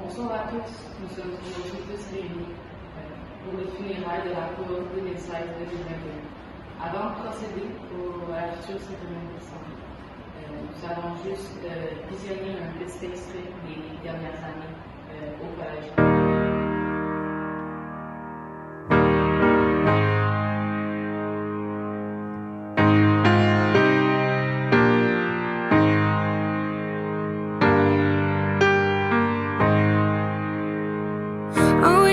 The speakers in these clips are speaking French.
Bonsoir à tous, nous sommes aujourd'hui tous réunis pour le funérailles de la cour 2016-2021. Avant de procéder à la future cérémonie de sang, nous allons juste visionner un petit extrait des dernières années au collège.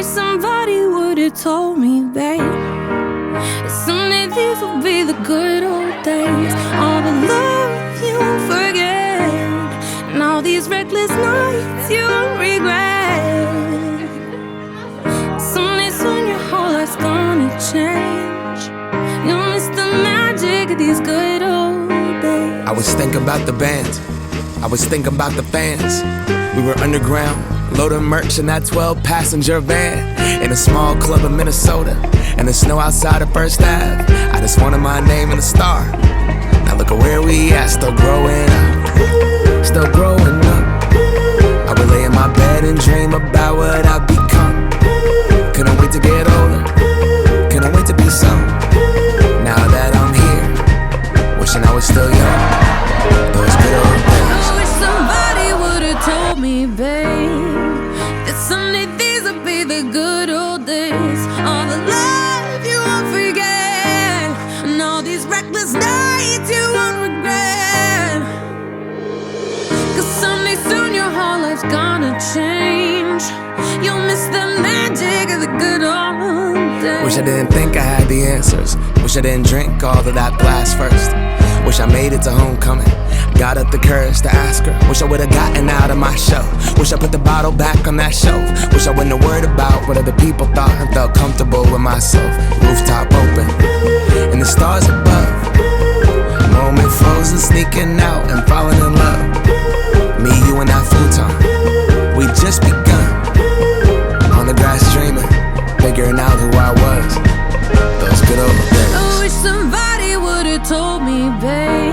Somebody would have told me, babe, that someday these will be the good old days. All the love you won't forget, and all these reckless nights you won't regret. Someday soon your whole life's gonna change. You'll miss the magic of these good old days. I was thinking about the band, I was thinking about the fans. We were underground, loading merch in that 12-passenger van in a small club in Minnesota, and the snow outside of First Ave. I just wanted my name and a star. Now look at where we at, still growing up, still growing up. I would lay in my bed and dream about what I'd become. Couldn't wait to get older, couldn't wait to be some. Now that I'm here, wishing I was still young. Those good old days. I wish somebody would have told me, babe, that someday these will be the good old days. All the love you won't forget, and all these reckless nights you won't regret. Cause someday soon your whole life's gonna change. You'll miss the magic of the good old days. Wish I didn't think I had the answers. Wish I didn't drink all of that glass first. Wish I made it to homecoming, got up the courage to ask her. Wish I would've gotten out of my shell. Wish I put the bottle back on that shelf. Wish I wouldn't have worried about what other people thought and felt comfortable with myself. Rooftop open, and the stars above. Moment frozen, sneaking out and falling in love. Me, you, and that futon, we just begun. On the grass dreaming, figuring out who I was. Those good old days. I wish somebody would've told me, babe,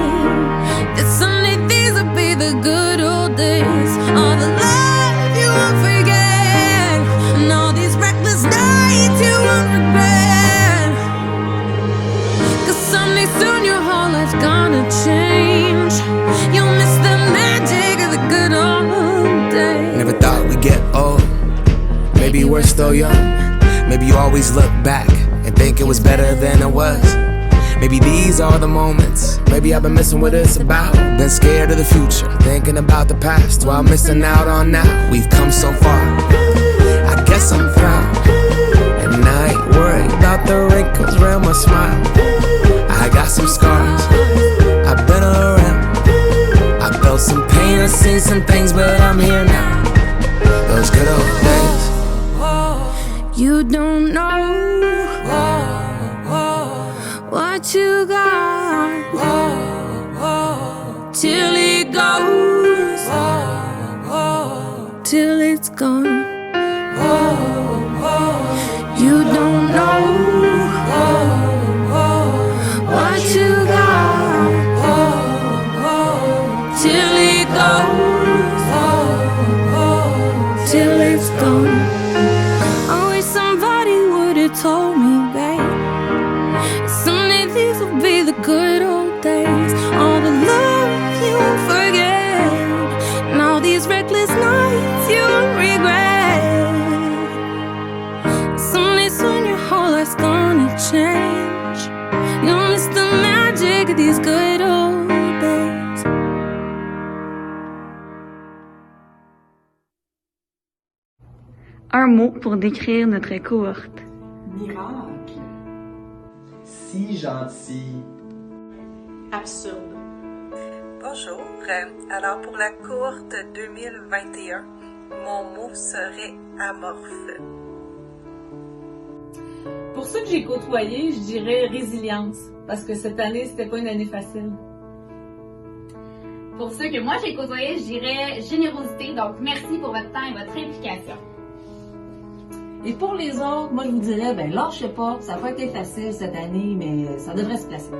that someday these would be the good old days. All the love you won't forget, and all these reckless nights you won't regret. Cause someday soon your whole life's gonna change. You'll miss the magic of the good old days. Never thought we'd get old. Maybe we're still young. Maybe you always look back and think it was better than it was. Maybe these are the moments. Maybe I've been missing what it's about. Been scared of the future, thinking about the past while missing out on now. We've come so far, I guess I'm proud. And I ain't worried about the wrinkles around my smile. I got some scars, I've been around. I felt some pain, I've seen some things, but I'm here now. Those good old days. You don't know what you got till it goes, till it's gone. You don't know what you got till it goes, till it's gone. I wish somebody would've told me, babe, someday these will be the good old days. All the love you won't forget, and all these reckless nights you won't regret. Someday soon your whole life's gonna change. You'll miss the magic of these good old days. Un mot pour décrire notre cohorte. Miracle. Si gentil. Absurde. Bonjour. Alors pour la cohorte 2021, mon mot serait amorphe. Pour ceux que j'ai côtoyés, je dirais résilience, parce que cette année, c'était pas une année facile. Pour ceux que moi j'ai côtoyés, je dirais générosité, donc merci pour votre temps et votre implication. Et pour les autres, moi je vous dirais, lâchez pas, ça n'a pas été facile cette année, mais ça devrait se placer.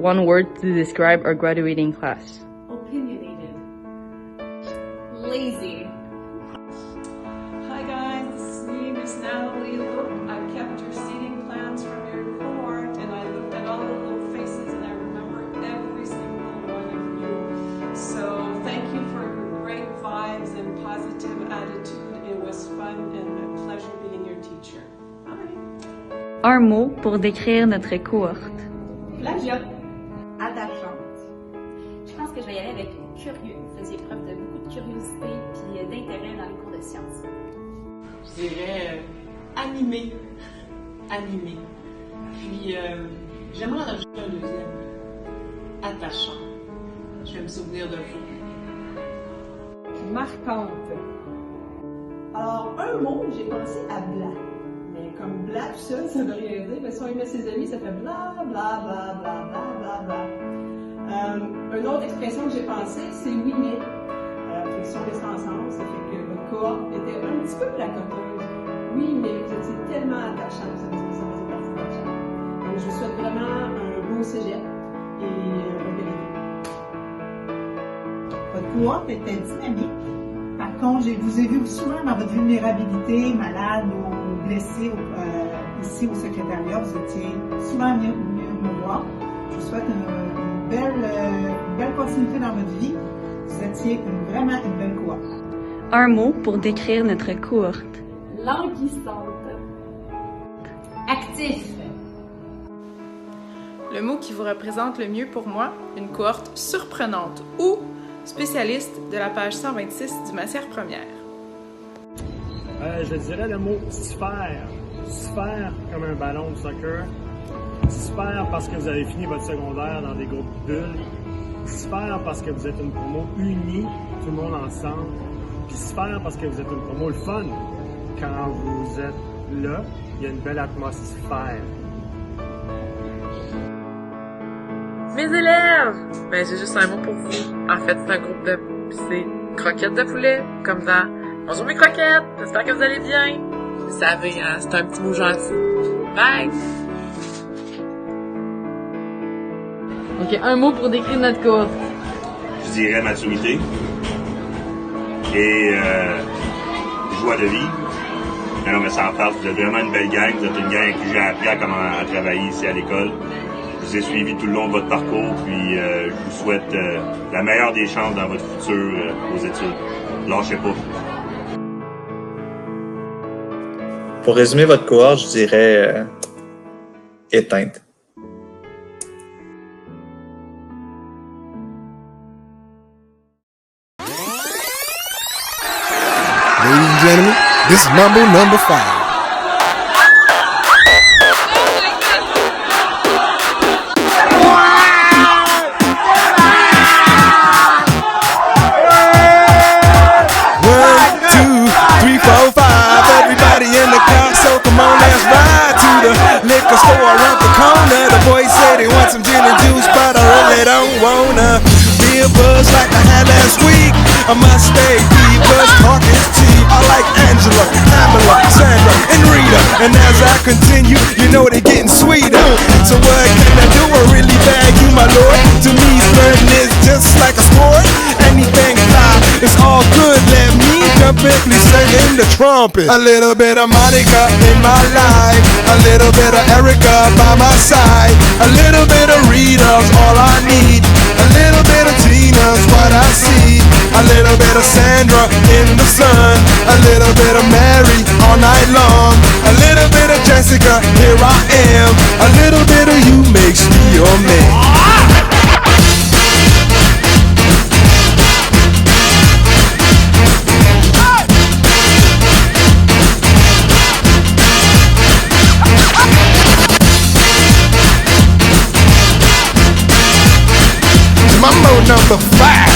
One word to describe our graduating class. Opinionated. Lazy. positive attitude. It was fun and a pleasure being your teacher. Bye. Un mot pour décrire notre cohorte. Plagiat. Attachante. Je pense que je vais y aller avec curieux. Vous faisiez preuve de beaucoup de curiosité et d'intérêt dans les cours de sciences. Je dirais animé. Animé. Puis, j'aimerais en ajouter un deuxième. Attachant. Je vais me souvenir de vous. Marquante. Alors, un mot, j'ai pensé à blanc. Mais comme blanc tout seul, ça veut rien dire. Mais si on met ses amis, ça fait bla bla bla bla bla bla bla. Une autre expression que j'ai pensée, c'est oui mais. Ils sont restés ensemble, ça fait que votre cohorte était un petit peu placoteuse. Oui, mais vous étiez tellement attachants, ça faisait partie de votre chambre. Donc, je vous souhaite vraiment un beau cégep et votre cohorte était dynamique. Par contre, je vous ai vu souvent dans votre vulnérabilité, malade ou blessé ici au secrétariat. Vous étiez souvent venu me voir. Je vous souhaite une belle continuité dans votre vie. Vous étiez vraiment une belle cohorte. Un mot pour décrire notre cohorte. Languissante. Actif. Le mot qui vous représente le mieux pour moi, une cohorte surprenante ou spécialiste de la page 126 du Matière première. Je dirais le mot sphère. Sphère comme un ballon de soccer. Sphère parce que vous avez fini votre secondaire dans des groupes bulles. Sphère parce que vous êtes une promo unie, tout le monde ensemble. Puis sphère parce que vous êtes une promo le fun. Quand vous êtes là, il y a une belle atmosphère. Mes élèves! Ben, j'ai juste un mot pour vous. En fait, c'est un groupe de... c'est croquettes de poulet, comme dans « Bonjour mes croquettes! J'espère que vous allez bien! » Vous savez, hein, c'est un petit mot gentil. Bye! Ok, un mot pour décrire notre cohorte. Je dirais maturité et joie de vivre. Mais non, mais sans farce, vous êtes vraiment une belle gang. Vous êtes une gang avec qui j'ai appris à comment travailler ici à l'école. Je vous ai suivi tout le long de votre parcours, puis je vous souhaite la meilleure des chances dans votre futur aux études. Lâchez pas. Pour résumer votre cohorte, je dirais éteinte. Ladies and gentlemen, this is Mambo number 5. Liquor store around the corner. The boys say they want some gin and juice, but I really don't wanna be a buzz like I had last week. I must stay deep, cause talk is cheap. I like Angela, Pamela, Sandra, and Rita. And as I continue, you know they're getting sweeter. So what can I do? I really bag you, my lord. To me, flirting is just like a sport. Anything fly, it's all good. Let me jump in, please sing in the trumpet. A little bit of Monica in my life, a little bit of Erica by my side, a little bit of Rita's all I need, a little bit of Tina's what I see, a little bit of Sandra in the sun, a little bit of Mary all night long, a little bit of Jessica, here I am, a little bit of you makes me your man. Mambo number 5.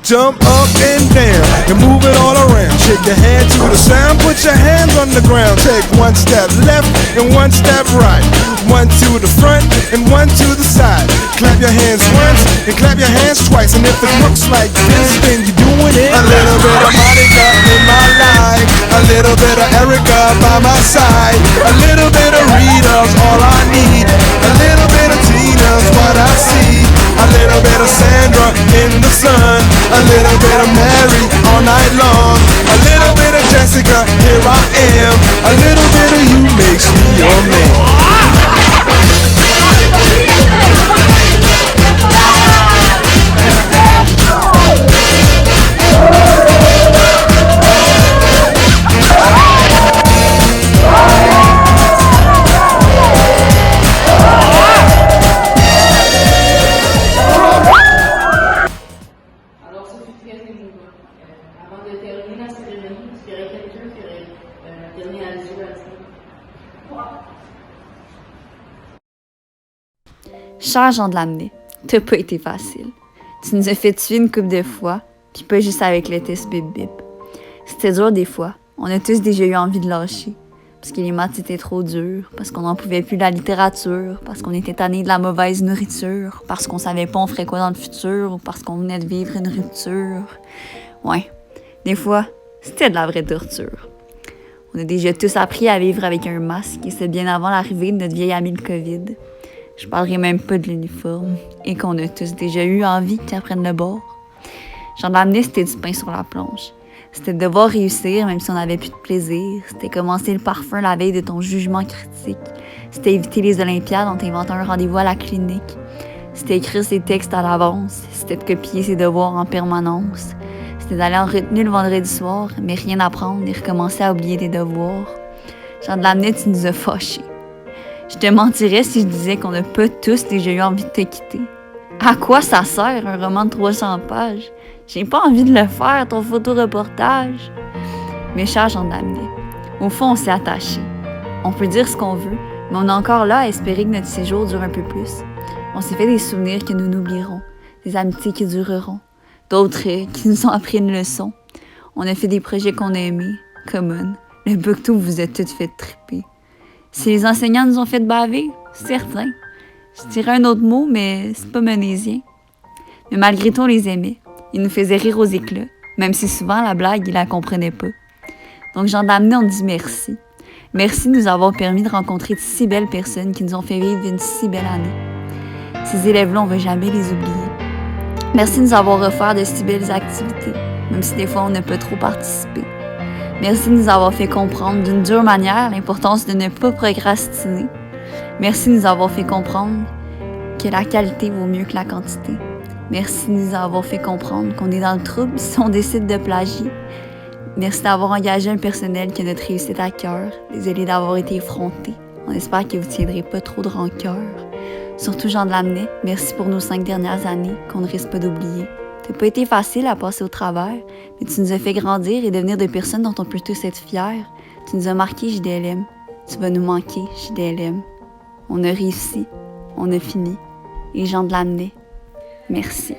Jump up and down and move it all around. Shake your head to the sound, put your hands on the ground. Take one step left and one step right. One to the front and one to the side. Clap your hands once and clap your hands twice. And if it looks like this, then you're doing it. A little bit of Monica in my life, a little bit of Erica by my side, a little bit of Rita's all I need, a little bit of Tina's what I see, a little bit of Sandra in the sun, a little bit of Mary all night long, a little bit of Jessica, here I am, a little bit of you makes me your man. Cher Jean de Lamennais, t'as pas été facile. Tu nous as fait tuer une couple de fois, puis pas juste avec le test bip-bip. C'était dur des fois. On a tous déjà eu envie de lâcher. Parce que les maths étaient trop durs, parce qu'on n'en pouvait plus de la littérature, parce qu'on était tanné de la mauvaise nourriture, parce qu'on savait pas on ferait quoi dans le futur, ou parce qu'on venait de vivre une rupture. Ouais, des fois, c'était de la vraie torture. On a déjà tous appris à vivre avec un masque, et c'est bien avant l'arrivée de notre vieil ami le COVID. Je parlerai même pas de l'uniforme, et qu'on a tous déjà eu envie qu'ils apprennent le bord. Jean de Lamennais, c'était du pain sur la planche. C'était de devoir réussir même si on n'avait plus de plaisir. C'était commencer le parfum la veille de ton jugement critique. C'était éviter les Olympiades en t'inventant un rendez-vous à la clinique. C'était écrire ses textes à l'avance. C'était de copier ses devoirs en permanence. C'était d'aller en retenue le vendredi soir, mais rien apprendre et recommencer à oublier tes devoirs. Jean de Lamennais, tu nous as fâchés. Je te mentirais si je disais qu'on n'a pas tous déjà eu envie de te quitter. À quoi ça sert un roman de 300 pages? J'ai pas envie de le faire, ton photoreportage. Mais cher Jean de Lamennais, au fond, on s'est attachés. On peut dire ce qu'on veut, mais on est encore là à espérer que notre séjour dure un peu plus. On s'est fait des souvenirs que nous n'oublierons, des amitiés qui dureront, d'autres qui nous ont appris une leçon. On a fait des projets qu'on a aimés, Common, le Bocteau vous a tout fait triper. Si les enseignants nous ont fait baver, certain. Je dirais un autre mot, mais c'est pas menésien. Mais malgré tout, on les aimait. Ils nous faisaient rire aux éclats, même si souvent la blague, ils la comprenaient pas. Donc Jean de Lamennais, on dit merci. Merci de nous avoir permis de rencontrer de si belles personnes qui nous ont fait vivre une si belle année. Ces élèves-là, on va jamais les oublier. Merci de nous avoir offert de si belles activités, même si des fois on n'a pas trop participé. Merci de nous avoir fait comprendre d'une dure manière l'importance de ne pas procrastiner. Merci de nous avoir fait comprendre que la qualité vaut mieux que la quantité. Merci de nous avoir fait comprendre qu'on est dans le trouble si on décide de plagier. Merci d'avoir engagé un personnel qui a notre réussite à cœur. Désolé d'avoir été effronté. On espère que vous ne tiendrez pas trop de rancœur. Surtout Jean de Lamennais, merci pour nos 5 dernières années qu'on ne risque pas d'oublier. T'as pas été facile à passer au travers, mais tu nous as fait grandir et devenir des personnes dont on peut tous être fiers. Tu nous as marqué, JDLM. Tu vas nous manquer, JDLM. On a réussi, on a fini. Et Jean de Lamennais, merci.